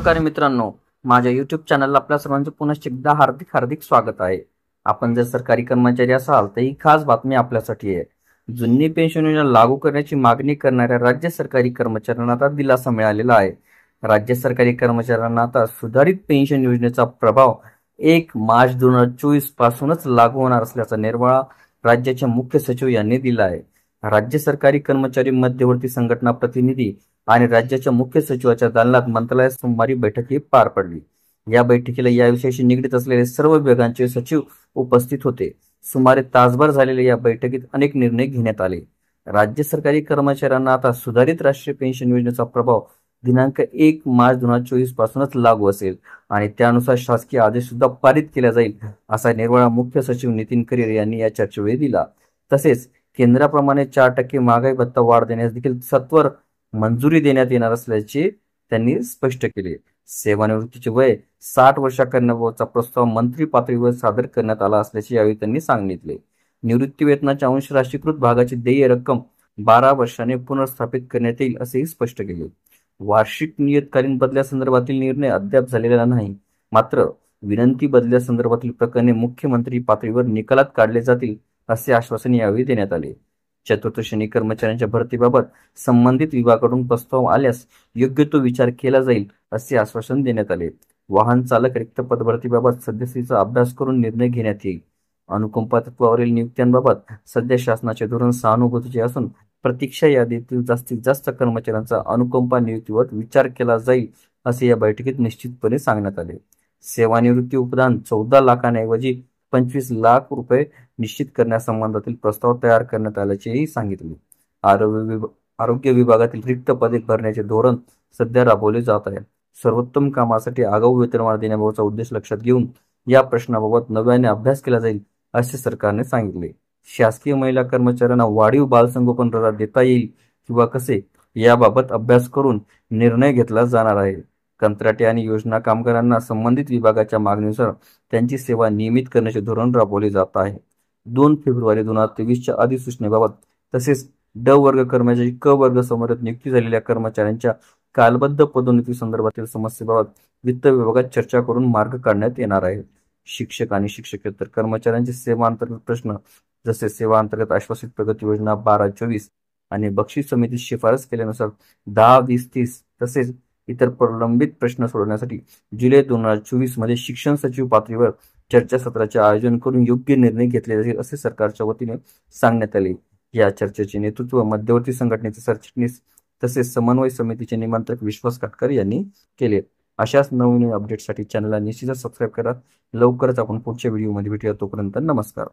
नमस्कार मित्रांनो, माझ्या YouTube चॅनलला आपल्या सर्वांचे पुन्हा एकदा हार्दिक हार्दिक स्वागत आहे। आपण जर सरकारी कर्मचारी असाल तर ही खास बातमी आपल्यासाठी आहे। जुनी पेन्शन योजना लागू करण्याची मागणी करणाऱ्या राज्य सरकारी कर्मचाऱ्यांना आता दिलासा मिळालेला आहे। राज्य सरकारी कर्मचाऱ्यांना आता सुधारित पेन्शन योजनेचा प्रभाव 1 मार्च 2024 पासूनच लागू होणार असल्याचा निर्वाळा राज्याचे मुख्य सचिव यांनी दिला आहे। राज्य सरकारी कर्मचारी मध्यवर्ती संघटना प्रतिनिधी आणि राज्याच्या मुख्य सचिवाच्या दालनात मंत्रालयात सोमवारी बैठक पार पडली। या बैठकीला या विषयाशी निगडीत असलेले सर्व विभागांचे सचिव उपस्थित होते। सुमारे तासभर झालेल्या या बैठकीत अनेक निर्णय घेण्यात आले। राज्य सरकारी कर्मचाऱ्यांना आता सुधारित राष्ट्रीय पेन्शन योजनेचा प्रभाव दिनांक 1 मार्च 2024 पासूनच लागू असेल आणि त्यानुसार शासकीय आदेश सुद्धा पारित केला जाईल, असा निर्वाळा मुख्य सचिव नितीन करियर यांनी या चर्चेवेळी दिला। तसेच केंद्राप्रमाणे 4% महागाई भत्ता वाढ देण्यास देखील सत्वर मंजुरी देण्यात येणार असल्याचे त्यांनी स्पष्ट केले। सेवानिवृत्तीचे वय 60 वर्ष करण्याबाबतचा प्रस्ताव मंत्री पातळीवर सादर करण्यात आला असल्याचे यावेळी त्यांनी सांगितले। निवृत्ती वेतनाच्या अंश राष्ट्रीयकृत भागाची देय रक्कम 12 वर्षांनी पुनर्स्थापित करण्यात येईल असेही स्पष्ट केले। वार्षिक नियतकालीन बदल्यासंदर्भातील निर्णय अद्याप झालेला नाही, मात्र विनंती बदल्यासंदर्भातील प्रकरणे मुख्यमंत्री पातळीवर निकालात काढले जातील असे आश्वासन यावेळी देण्यात आले। चतुर्थ श्रेणी कर्मचाऱ्यांच्या भरतीबाबत संबंधित विभागाकडून प्रस्ताव आल्यास योग्य तो विचार केला जाईल असे आश्वासन देण्यात आले। वाहन चालक रिक्त पदभरतीबाबत सद्यस्थितीचा अभ्यास करून निर्णय घेण्यात येईल। अनुकंपा तत्वावरील नियुक्त्यांबाबत सध्या शासनाचे धोरण सहानुभूतीचे असून प्रतीक्षा यादीतील जास्तीत जास्त कर्मचाऱ्यांचा अनुकंपा नियुक्तीवर विचार केला जाईल असे या बैठकीत निश्चितपणे सांगण्यात आले। सेवानिवृत्ती उपदान 14 लाखांऐवजी 25 लाख रुपये निश्चित करण्यासंबंधातील प्रस्ताव तयार करण्यात आल्याचेही सांगितले। आरोग्य विभागातील रिक्त पदे भरण्याचे धोरण सध्या राबवले जात आहे। सर्वोत्तम कामासाठी आगाऊ वेतनवाढ देण्याबाबतचा उद्देश लक्षात घेऊन या प्रश्नाबाबत नव्याने अभ्यास केला जाईल असे सरकारने सांगितले। शासकीय महिला कर्मचाऱ्यांना वाढीव बालसंगोपन रजा देता येईल किंवा कसे याबाबत अभ्यास करून निर्णय घेतला जाणार आहे। कंत्राटी आणि योजना कामगारांना संबंधित विभागाच्या मागणीनुसार त्यांची सेवा नियमित करण्याचे धोरण राबवले जात आहे। 2 फेब्रुवारी 2023च्या अधिसूचनेबाबत तसेच ड वर्ग कर्मचारी क वर्ग समोरात नियुक्ती झालेल्या कर्मचाऱ्यांच्या कालबद्ध पदोन्नती संदर्भातील समस्येबाबत वित्त विभागात चर्चा करून मार्ग काढण्यात येणार आहे। शिक्षक आणि शिक्षकेतर कर्मचाऱ्यांचे सेवा अंतर्गत प्रश्न जसे सेवा अंतर्गत आश्वासित प्रगती योजना 12-24 आणि बक्षीस समिती शिफारस केल्यानुसार 10-20-30 तसेच इतर प्रलंबित प्रश्न सोडवण्यासाठी जुलै 2024 मध्ये शिक्षण सचिव पातळीवर चर्चासत्राचे आयोजन करून योग्य निर्णय घेतले जाईल असे सरकारच्या वतीने सांगण्यात आले। या चर्चेचे नेतृत्व मध्यवर्ती संघटनेचे सरचिटणीस तसेच समन्वय समितीचे निमंत्रक विश्वास काटकर यांनी केले। अशाच नवीन अपडेटसाठी चॅनलला निश्चितच सबस्क्राईब करा। लवकरच आपण पुढच्या व्हिडिओमध्ये भेटूया, तोपर्यंत नमस्कार।